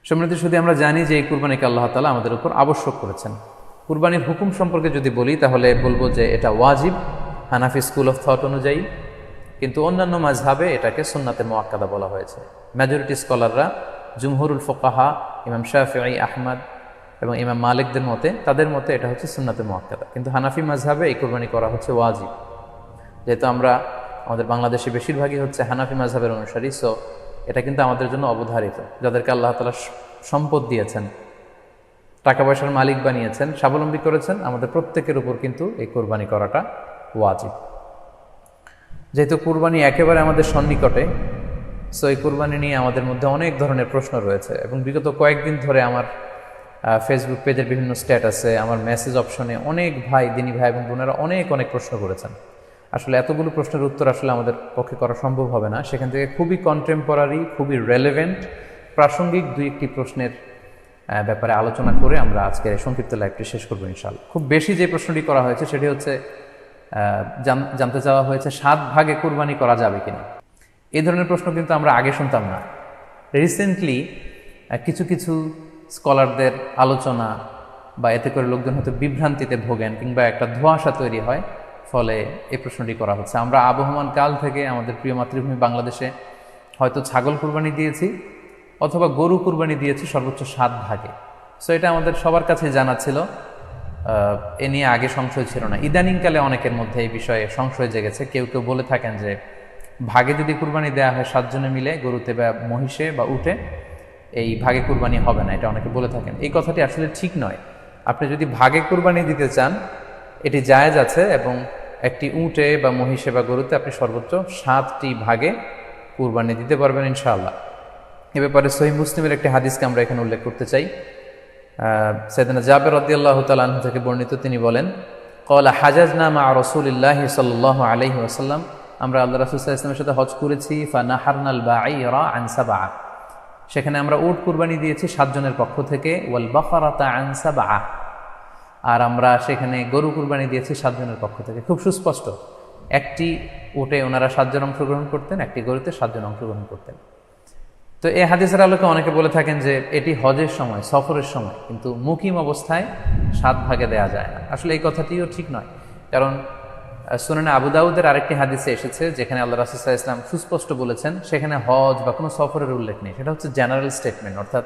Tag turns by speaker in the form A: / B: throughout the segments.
A: সম্মানিত শুধু আমরা জানি যে এই কুরবানিকে আল্লাহ তাআলা আমাদের উপর আবশ্যক করেছেন। কুরবানির হুকুম সম্পর্কে যদি বলি তাহলে বলবো যে এটা ওয়াজিব হানাফি স্কুল অফ থট অনুযায়ী, কিন্তু অন্যান্য মাযহাবে এটাকে সুন্নাতে মুআক্কাদা বলা হয়েছে। মেজরিটি স্কলাররা জুমহুরুল ফুকাহা, ইমাম শাফিঈ, আহমদ এবং ইমাম মালিকদের মতে, তাদের মতে এটা হচ্ছে সুন্নাতে মুআক্কাদা, কিন্তু হানাফি মাযহাবে এই কুরবানি করা হচ্ছে ওয়াজিব। যেহেতু আমরা আমাদের বাংলাদেশে বেশিরভাগই হচ্ছে হানাফি মাযহাবের অনুসারী, সো এটা কিন্তু আমাদের জন্য অবধারিত। যাদেরকে আল্লাহ তাআলা সম্পদ দিয়েছেন, টাকা পয়সার মালিক বানিয়েছেন, স্বাবলম্বী করেছেন, আমাদের প্রত্যেকের উপর কিন্তু এই কুরবানি করাটা ওয়াজিব। যেহেতু কুরবানি একেবারে আমাদের সন্নিকটে, সো এই কুরবানি নিয়ে আমাদের মধ্যে অনেক ধরনের প্রশ্ন রয়েছে এবং বিগত কয়েকদিন ধরে আমার ফেসবুক পেজের বিভিন্ন স্ট্যাটাসে, আমার মেসেজ অপশনে অনেক ভাই, দিনী ভাই এবং বোনেরা অনেক প্রশ্ন করেছেন। আসলে এতগুলো প্রশ্নের উত্তর আসলে আমাদের পক্ষে করা সম্ভব হবে না। সেখান থেকে খুবই কন্টেম্পোরারি, খুবই রেলেভেন্ট, প্রাসঙ্গিক দুই একটি প্রশ্নের ব্যাপারে আলোচনা করে আমরা আজকের সংক্ষিপ্ত লাইভটি শেষ করবো ইনশাআল্লাহ। খুব বেশি যে প্রশ্নটি করা হয়েছে সেটি হচ্ছে জানতে চাওয়া হয়েছে 7 ভাগে কুরবানি করা যাবে কিনা। এই ধরনের প্রশ্ন কিন্তু আমরা আগে শুনতাম না। রিসেন্টলি কিছু স্কলারদের আলোচনা বা এতে করে লোকজন হয়তো বিভ্রান্তিতে ভোগেন কিংবা একটা ধোঁয়াশা তৈরি হয়, ফলে এই প্রশ্নটি করা হচ্ছে। আমরা আবহমান কাল থেকে আমাদের প্রিয় মাতৃভূমি বাংলাদেশে হয়তো ছাগল কুরবানি দিয়েছি অথবা গরু কুরবানি দিয়েছি সর্বোচ্চ 7 ভাগে। সো এটা আমাদের সবার কাছে জানা ছিল, এ নিয়ে আগে সংশয় ছিল না। ইদানিংকালে অনেকের মধ্যে এই বিষয়ে সংশয় জেগেছে। কেউ বলে থাকেন যে ভাগে যদি কুরবানি দেওয়া হয় 7 জনে মিলে, গরুতে বা মহিষে বা উটে, এই ভাগে কুরবানি হবে না, এটা অনেকে বলে থাকেন। এই কথাটি আসলে ঠিক নয়। আপনি যদি ভাগে কুরবানি দিতে চান এটি জায়েজ আছে, এবং একটি উটে বা মহিষে বা গরুতে আপনি সর্বোচ্চ 7টি ভাগে কুরবানি দিতে পারবেন ইনশাআল্লাহ। এ ব্যাপারে সহিহ মুসলিমের একটি হাদিসকে আমরা এখানে উল্লেখ করতে চাই। সাইয়েদনা জাবের রাদিয়াল্লাহু তাআলা আনহু থেকে বর্ণিত, তিনি বলেন, ক্বালা হাজাজনা মা রাসূলিল্লাহি সাল্লাল্লাহু আলাইহি ওয়াসাল্লাম, আমরা আল্লাহ রাসূল সাল্লাল্লাহু আলাইহি ওয়াসাল্লামের সাথে হজ করেছি। ফানাহারনাল বাঈরা আন সাবআ, সেখানে আমরা উট কুরবানি দিয়েছি 7 জনের পক্ষ থেকে। ওয়াল বাকারাতা আন সাবআ, আর আমরা সেখানে গরু কুরবানি দিয়েছি 7 জনের পক্ষ থেকে। খুব সুস্পষ্ট, একটি উটে ওনারা 7 জন অংশগ্রহণ করতেন, একটি গরুতে 7 জন অংশগ্রহণ করতেন। তো এই হাদিসের আলোকে অনেকে বলে থাকেন যে এটি হজের সময়, সফরের সময়, কিন্তু মুকিম অবস্থায় 7 ভাগে দেয়া যায় না। আসলে এই কথাটিও ঠিক নয়, কারণ সুনানে আবু দাউদের আরেকটি হাদিসে এসেছে যেখানে আল্লাহ রাসূল সাল্লাল্লাহু আলাইহি ওয়াসাল্লাম সুস্পষ্ট বলেছেন, সেখানে হজ বা কোনো সফরের উল্লেখ নেই। সেটা হচ্ছে জেনারেল স্টেটমেন্ট, অর্থাৎ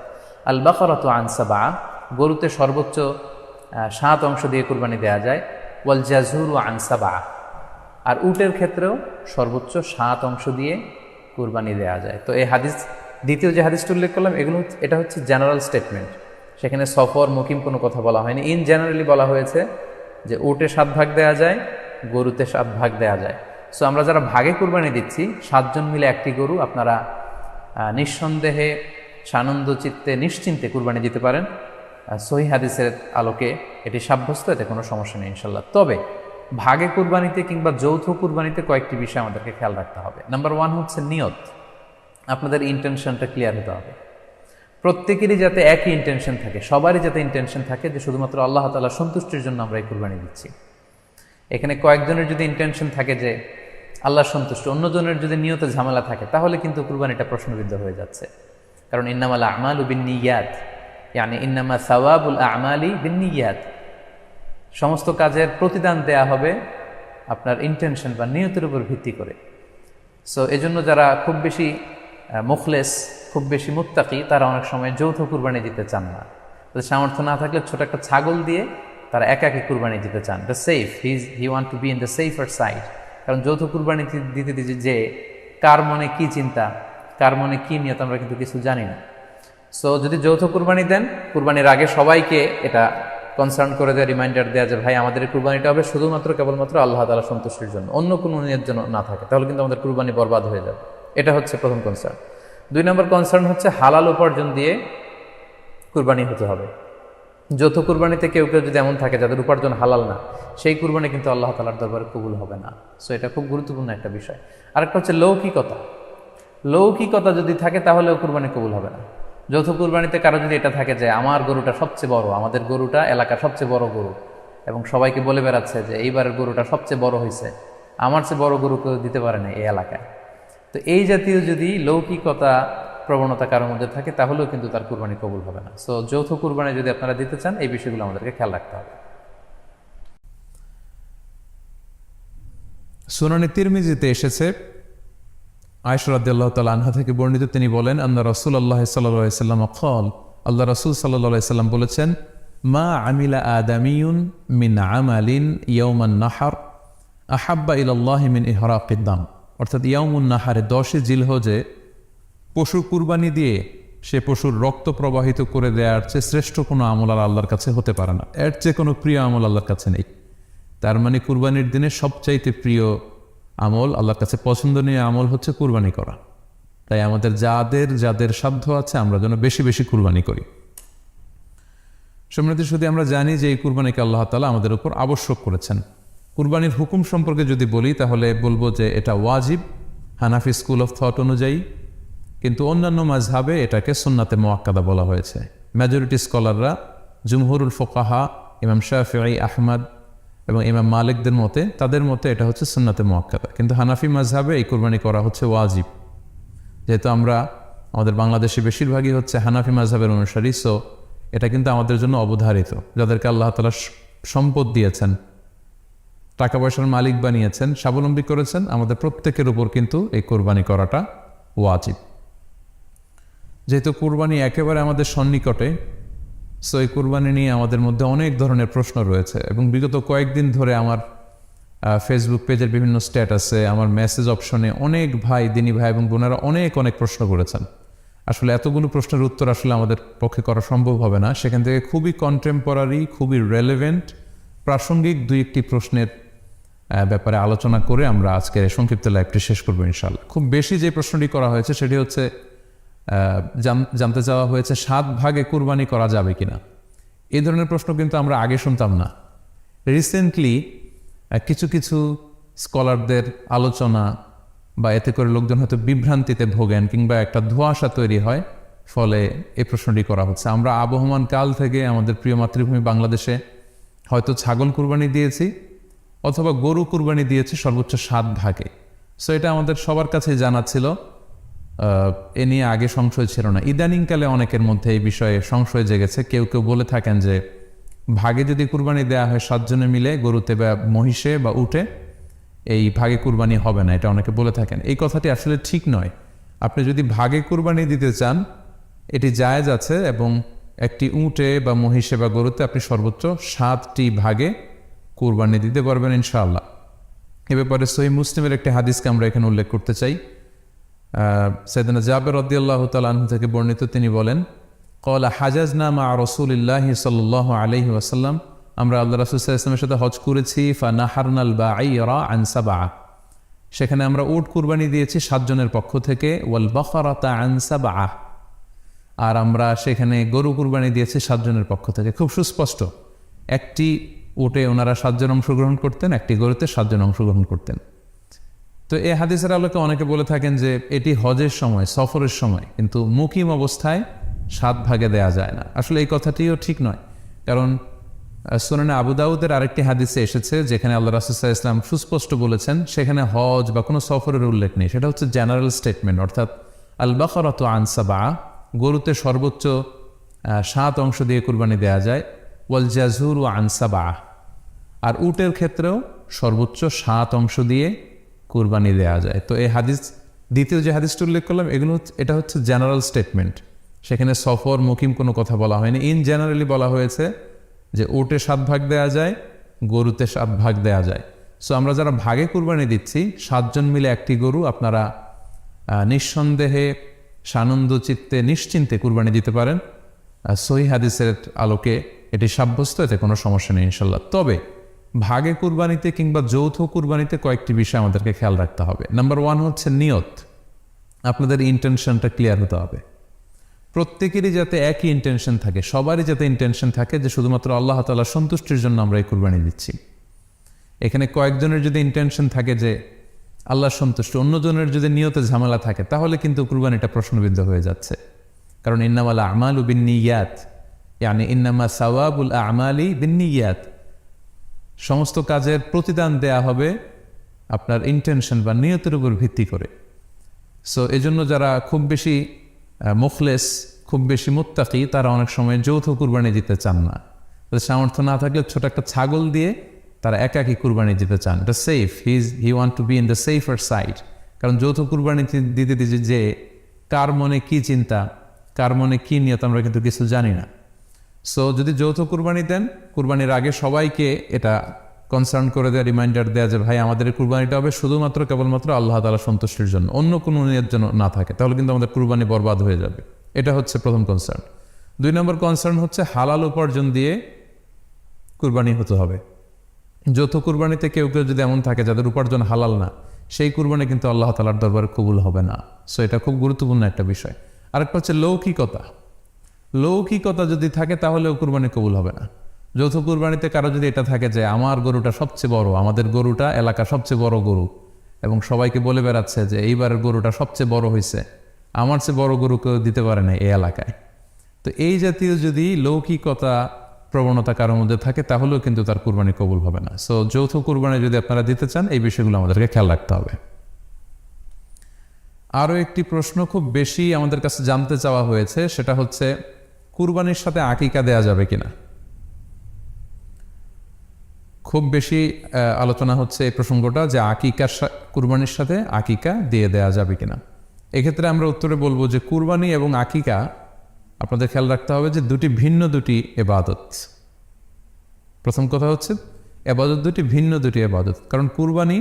A: আল বাকারাতু আন সাবআ, গরুতে সর্বোচ্চ 7 অংশ দিয়ে কুরবানি দেওয়া যায়। ওয়াল জাযুরু আন সাবআ, আর উটের ক্ষেত্রেও সর্বোচ্চ 7 অংশ দিয়ে কুরবানি দেওয়া যায়। তো এই হাদিস, দ্বিতীয় যে হাদিসটি উল্লেখ করলাম, এটা হচ্ছে জেনারেল স্টেটমেন্ট। সেখানে সফর, মুকিম কোনো কথা বলা হয়নি। ইন জেনারেলি বলা হয়েছে যে উটে 7 ভাগ দেওয়া যায়, গরুতে 7 ভাগ দেওয়া যায়। সো আমরা যারা ভাগে কুরবানি দিচ্ছি 7 জন মিলে একটি গরু, আপনারা নিঃসন্দেহে সানন্দ চিত্তে নিশ্চিন্তে কুরবানি দিতে পারেন। সহিহ হাদিসের আলোকে এটি সাব্যস্ত, এতে কোনো সমস্যা নেই ইনশাল্লাহ। তবে ভাগে কুরবানিতে কিংবা যৌথ কুরবানিতে কয়েকটি বিষয় আমাদেরকে খেয়াল রাখতে হবে। নাম্বার 1 হচ্ছে নিয়ত। আপনাদের ইন্টেনশনটা ক্লিয়ার হতে হবে। প্রত্যেকেরই যাতে একই ইন্টেনশন থাকে, সবারই যাতে ইন্টেনশন থাকে যে শুধুমাত্র আল্লাহ তাআলার সন্তুষ্টির জন্য আমরা এই কুরবানি দিচ্ছি। এখানে কয়েকজনের যদি ইন্টেনশন থাকে যে আল্লাহর সন্তুষ্টি, অন্যজনের যদি নিয়তে ঝামেলা থাকে, তাহলে কিন্তু কুরবানিটা প্রশ্নবিদ্ধ হয়ে যাচ্ছে। কারণ ইন্নামাল আমালু বিন্নিয়াত, ইয়ানি ইন্নামা সাওয়াবুল আমালি বিন্নিয়াত, সমস্ত কাজের প্রতিদান দেয়া হবে আপনার ইন্টেনশন বা নিয়তের উপর ভিত্তি করে। সো এজন্য যারা খুব বেশি মুখলেস, খুব বেশি মুত্তাকি, তারা অনেক সময় যৌথ কুরবানি দিতে চান না। তাদের সামর্থ্য না থাকলে ছোট একটা ছাগল দিয়ে তারা একাকি কুরবানি দিতে চান। The safe, he want to be in the safer side. কারণ যৌথ কুরবানি দিতে যে কার মনে কি চিন্তা, কার মনে কি নিয়ত, আমরা কিন্তু কিছু জানি না। সো যদি যৌথ কুরবানি দেন, কুরবানির আগে সবাইকে এটা কনসার্ন করে দেয়, রিমাইন্ডার দেওয়া যে ভাই আমাদের এই কুরবানিটা হবে শুধুমাত্র কেবলমাত্র আল্লাহ তাআলার সন্তুষ্টির জন্য, অন্য কোনো নিয়ত যেন না থাকে, তাহলে কিন্তু আমাদের কুরবানি বরবাদ হয়ে যাবে। এটা হচ্ছে প্রথম কনসার্ন। 2 নম্বর কনসার্ন হচ্ছে হালাল উপার্জন দিয়ে কুরবানি হতে হবে। যৌথ কুরবানিতে কেউ যদি এমন থাকে যাদের উপার্জন হালাল না, সেই কুরবানি কিন্তু আল্লাহ তাআলার দরবারে কবুল হবে না। সো এটা খুব গুরুত্বপূর্ণ একটা বিষয়। আরেকটা হচ্ছে লৌকিকতা। লৌকিকতা যদি থাকে তাহলেও কুরবানি কবুল হবে না। যৌথ কুরবানিতে কারো যদি এটা থাকে যে আমার গরুটা সবচেয়ে বড়, আমাদের গরুটা এলাকার সবচেয়ে বড় গরু, এবং সবাইকে বলে বেড়াচ্ছে যে এইবারের গরুটা সবচেয়ে বড় হয়েছে, আমার চেয়ে বড় গরু কেউ দিতে পারে না এই এলাকায়। তো এই জাতীয় যদি লৌকিকতা প্রবণতা কারোর মধ্যে থাকে, তাহলেও কিন্তু তার কুরবানি কবুল হবে না। সো যৌথ কুরবানি যদি আপনারা দিতে চান, এই বিষয়গুলো আমাদেরকে খেয়াল রাখতে হবে।
B: সুনানে তিরমিজিতে এসেছে, আয়েশা রাদিয়াল্লাহু তাআলা আনহা থেকে বর্ণিত, তিনি বলেন, আন্না রাসূলুল্লাহ সাল্লাল্লাহু আলাইহি ওয়াসাল্লাম ক্বাল, আল্লাহ রাসূল সাল্লাল্লাহু আলাইহি ওয়াসাল্লাম বলেছেন, মা আমিলা আদামিয়ুন মিন আমালিন ইয়াউমান নাহর আহাব্বা ইলাল্লাহি মিন ইহরাকিদ দাম। অর্থাৎ ইয়াউমুন নাহারে 10 জিলহজে পশু কুরবানি দিয়ে সে পশুর রক্ত প্রবাহিত করে দেওয়ার চেয়ে শ্রেষ্ঠ কোনো আমল আর আল্লাহর কাছে হতে পারে না। এর চেয়ে কোনো প্রিয় আমল আল্লাহর কাছে নেই। তার মানে কুরবানির দিনে সবচাইতে প্রিয় আমল, আল্লাহর কাছে পছন্দনীয় আমল হচ্ছে কুরবানি করা। তাই আমাদের যাদের সাধ্য আছে আমরা যেন বেশি বেশি কুরবানি করি। সম্মানিত শুধু আমরা জানি যে এই কুরবানিকে আল্লাহ তাআলা আমাদের উপর আবশ্যক করেছেন। কুরবানির হুকুম সম্পর্কে যদি বলি তাহলে বলবো যে এটা ওয়াজিব হানাফি স্কুল অফ থট অনুযায়ী, কিন্তু অন্যান্য মাযহাবে এটাকে সুন্নাতে মুআক্কাদা বলা হয়েছে। মেজরিটি স্কলাররা, জুমহুরুল ফুকাহা, ইমাম শাফিঈ, আহমদ এবং ইমাম মালিকদের মতে, তাদের মতে এটা হচ্ছে সুন্নাতে মুআক্কাদা। কিন্তু হানাফি মাযহাবে এই কুরবানি করা হচ্ছে ওয়াজিব। যেহেতু আমাদের বাংলাদেশে বেশিরভাগই হচ্ছে হানাফি মাযহাবের অনুসারী, সো এটা কিন্তু আমাদের জন্য অবধারিত। যাদেরকে আল্লাহ তাআলা সম্পদ দিয়েছেন, টাকা পয়সার মালিক বানিয়েছেন, স্বাবলম্বী করেছেন, আমাদের প্রত্যেকের উপর কিন্তু এই কুরবানি করাটা ওয়াজিব। যেহেতু কুরবানি একেবারে আমাদের সন্নিকটে, সো এই কুরবানি নিয়ে আমাদের মধ্যে অনেক ধরনের প্রশ্ন রয়েছে এবং বিগত কয়েকদিন ধরে আমার ফেসবুক পেজের বিভিন্ন স্ট্যাটাসে, আমার মেসেজ অপশনে অনেক ভাই, দিনী ভাই এবং বোনেরা অনেক প্রশ্ন করেছেন। আসলে এতগুলো প্রশ্নের উত্তর আসলে আমাদের পক্ষে করা সম্ভব হবে না। সেখান থেকে খুবই কন্টেম্পোরারি, খুবই রেলেভেন্ট, প্রাসঙ্গিক 2-1টি প্রশ্নের ব্যাপারে আলোচনা করে আমরা আজকের সংক্ষিপ্ত লাইভটি শেষ করবো ইনশাআল্লাহ। খুব বেশি যে প্রশ্নটি করা হয়েছে সেটি হচ্ছে, জানতে চাওয়া হয়েছে 7 ভাগে কুরবানি করা যাবে কিনা। এই ধরনের প্রশ্ন কিন্তু আমরা আগে শুনতাম না। রিসেন্টলি কিছু স্কলারদের আলোচনা বা এতে করে লোকজন হয়তো বিভ্রান্তিতে ভোগেন কিংবা একটা ধোঁয়াশা তৈরি হয়, ফলে এই প্রশ্নটি করা হচ্ছে। আমরা আবহমান কাল থেকে আমাদের প্রিয় মাতৃভূমি বাংলাদেশে হয়তো ছাগল কুরবানি দিয়েছি অথবা গরু কুরবানি দিয়েছি সর্বোচ্চ 7 ভাগে। সো এটা আমাদের সবার কাছে জানা ছিল, এ নিয়ে আগে সংশয় ছিল না। ইদানিংকালে অনেকের মধ্যে এই বিষয়ে সংশয় জেগেছে। কেউ বলে থাকেন যে ভাগে যদি কুরবানি দেওয়া হয় 7 জনে মিলে, গরুতে বা মহিষে বা উটে, এই ভাগে কুরবানি হবে না, এটা অনেকে বলে থাকেন। এই কথাটি আসলে ঠিক নয়। আপনি যদি ভাগে কুরবানি দিতে চান, এটি জায়েজ আছে এবং একটি উটে বা মহিষে বা গরুতে আপনি সর্বোচ্চ 7টি ভাগে কুরবানি দিতে পারবেন ইনশাআল্লাহ। এ ব্যাপারে সহিহ মুসলিমের একটি হাদিসকে আমরা এখানে উল্লেখ করতে চাই। সাইয়েদনা জাবের রাদিয়াল্লাহু তাআলা আনহু থেকে বর্ণিত, তিনি বলেন, ক্বালা হাজাজনা মা রাসূলিল্লাহি সাল্লাল্লাহু আলাইহি ওয়াসাল্লাম, আমরা আল্লাহ রাসূল সাল্লাল্লাহু আলাইহি ওয়াসাল্লামের সাথে হজ করেছি। ফানাহারনাল বাঈরা আন সাবআ, সেখানে আমরা উট কুরবানি দিয়েছি 7 জনের পক্ষ থেকে। ওয়াল বাকরাতা আন সাবআ, আর আমরা সেখানে গরু কুরবানি দিয়েছি 7 জনের পক্ষ থেকে। খুব সুস্পষ্ট, একটি উটে ওনারা 7 জন অংশগ্রহণ করতেন, একটি গরুতে 7 জন অংশগ্রহণ করতেন। তো এই হাদিসের আলোকে অনেকে বলে থাকেন যে এটি হজের সময়, সফরের সময়, কিন্তু মুকিম অবস্থায় 7 ভাগে দেয়া যায় না। আসলে এই কথাটিও ঠিক নয়, কারণ সুনানে আবু দাউদের আরেকটি হাদিসে এসেছে যেখানে আল্লাহ রাসূল সাল্লাল্লাহু আলাইহি ওয়াসাল্লাম সুস্পষ্ট বলেছেন, সেখানে হজ বা কোনো সফরের উল্লেখ নেই। সেটা হচ্ছে জেনারেল স্টেটমেন্ট, অর্থাৎ আল বাকরাতু আন সাবআ, গরুতে সর্বোচ্চ 7 অংশ দিয়ে কুরবানি দেয়া যায়। ওয়াল জাযুরু আন সাবআ, আর উটের ক্ষেত্রেও সর্বোচ্চ 7 অংশ দিয়ে কুরবানি দেয়া যায়। তো এই হাদিস, দ্বিতীয় যে হাদিসটি উল্লেখ করলাম, এটা হচ্ছে জেনারেল স্টেটমেন্ট। সেখানে সফর, মুকিম কোনো কথা বলা হয়নি। ইন জেনারেলি বলা হয়েছে যে উটে 7 ভাগ দেয়া যায়, গরুতে 7 ভাগ দেয়া যায়। সো আমরা যারা ভাগে কুরবানি দিচ্ছি, 7 জন মিলে একটি গরু, আপনারা নিঃসন্দেহে সানন্দ চিত্তে নিশ্চিন্তে কুরবানি দিতে পারেন। সহিহ হাদিসের আলোকে এটি সাব্যস্ত, এতে কোনো সমস্যা নেই ইনশাল্লাহ। তবে ভাগে কুরবানিতে কিংবা যৌথ কুরবানিতে কয়েকটি বিষয় আমাদেরকে খেয়াল রাখতে হবে। নাম্বার 1 হচ্ছে নিয়ত। আপনাদের ইন্টেনশনটা ক্লিয়ার হতে হবে। প্রত্যেকেরই যাতে একই ইন্টেনশন থাকে, সবারই যাতে ইন্টেনশন থাকে যে শুধুমাত্র আল্লাহ তাআলার সন্তুষ্টির জন্য আমরা এই কুরবানি দিচ্ছি। এখানে কয়েকজনের যদি ইন্টেনশন থাকে যে আল্লাহর সন্তুষ্টি, অন্যজনের যদি নিয়তে ঝামেলা থাকে, তাহলে কিন্তু কুরবানিটা প্রশ্নবিদ্ধ হয়ে যাচ্ছে। কারণ ইন্নামাল আমালু বিন্নিয়াত, ইয়ানি ইন্নামা সাওয়াবুল আমালি বিন্নিয়াত, সমস্ত কাজের প্রতিদান দেয়া হবে আপনার ইন্টেনশন বা নিয়তের উপর ভিত্তি করে। সো এজন্য যারা খুব বেশি মুখলেস, খুব বেশি মুত্তাকি, তারা অনেক সময় যৌথ কুরবানি দিতে চান না। তাদের সামর্থ্য না থাকলে ছোট একটা ছাগল দিয়ে তারা একাকী কুরবানি দিতে চান। এটা safe, he want to be in the safer side. কারণ যৌথ কুরবানি দিতে দিতে যে কার মনে কি চিন্তা, কার মনে কি নিয়ত, আমরা কিন্তু কিছু জানি না। সো যদি যৌথ কুরবানি দেন, কুরবানির আগে সবাইকে এটা কনসার্ন করে দেওয়া, রিমাইন্ডার দেওয়া যে ভাই আমাদের কুরবানিটা হবে শুধুমাত্র কেবলমাত্র আল্লাহ তাআলা সন্তুষ্টির জন্য, অন্য কোনো নিয়ত যেন না থাকে, তাহলে কিন্তু আমাদের কুরবানি বরবাদ হয়ে যাবে। এটা হচ্ছে প্রথম কনসার্ন। 2 নম্বর কনসার্ন হচ্ছে হালাল উপার্জন দিয়ে কুরবানি হতে হবে। যৌথ কুরবানিতে কেউ কেউ যদি এমন থাকে যাদের উপার্জন হালাল না, সেই কুরবানি কিন্তু আল্লাহ তাআলার দরবারে কবুল হবে না। সো এটা খুব গুরুত্বপূর্ণ একটা বিষয়। আরেকটা হচ্ছে লৌকিকতা। লৌকিকতা যদি থাকে তাহলেও কুরবানি কবুল হবে না। যৌথ কুরবানিতে কারো যদি এটা থাকে যে আমার গরুটা সবচেয়ে বড়, আমাদের গরুটা এলাকার সবচেয়ে বড় গরু, এবং সবাইকে বলে বেড়াচ্ছে যে এইবারের গরুটা সবচেয়ে বড় হয়েছে, আমার চেয়ে বড় গরু কেউ দিতে পারে না এই এলাকায়। তো এই জাতীয় যদি লৌকিকতা প্রবণতা কারোর মধ্যে থাকে তাহলেও কিন্তু তার কুরবানি কবুল হবে না। সো যৌথ কুরবানি যদি আপনারা দিতে চান, এই বিষয়গুলো আমাদেরকে খেয়াল রাখতে হবে। আরও একটি প্রশ্ন খুব বেশি আমাদের কাছে জানতে চাওয়া হয়েছে, সেটা হচ্ছে কুরবানির সাথে আকিকা দেয়া যাবে কিনা। খুব বেশি আলোচনা হচ্ছে এই প্রসঙ্গটা যে কুরবানির সাথে আকিকা দিয়ে দেয়া যাবে কিনা। এক্ষেত্রে আমরা উত্তরে বলবো যে কুরবানি এবং আকিকা আপনাদের খেয়াল রাখতে হবে যে ভিন্ন দুটি এবাদত। প্রথম কথা হচ্ছে এবাদত ভিন্ন দুটি এবাদত। কারণ কুরবানি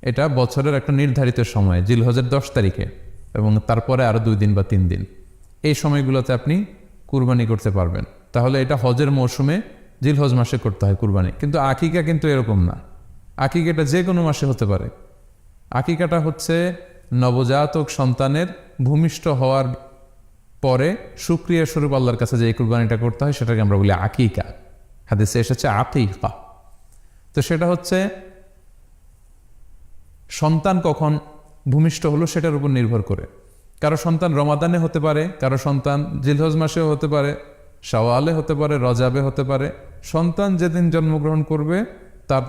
B: এটা বছরের একটা নির্ধারিত সময়, জিলহজের 10 তারিখে, এবং তারপরে আরও 2 দিন বা 3 দিন, এই সময়গুলোতে আপনি কুরবানি করতে পারবেন। তাহলে এটা হজের মৌসুমে জিলহজ মাসে করতে হয় কুরবানি। কিন্তু আকিকা কিন্তু এরকম না। আকিকাটা যে কোনো মাসে হতে পারে। আকিকাটা হচ্ছে নবজাতক সন্তানের ভূমিষ্ঠ হওয়ার পরে শুকরিয়া স্বরূপ আল্লাহর কাছে যে কুরবানিটা করতে হয় সেটাকে আমরা বলি আকিকা। হাদিসে এসেছে আকিকা। তো সেটা হচ্ছে সন্তান কখন ভূমিষ্ঠ হলো সেটার উপর নির্ভর করে। কারো সন্তান রমাদানে হতে পারে, কারো সন্তান জিলহজ মাসেও হতে পারে, শাওয়ালে হতে পারে, রজাবে হতে পারে। সন্তান যেদিন জন্মগ্রহণ করবে তার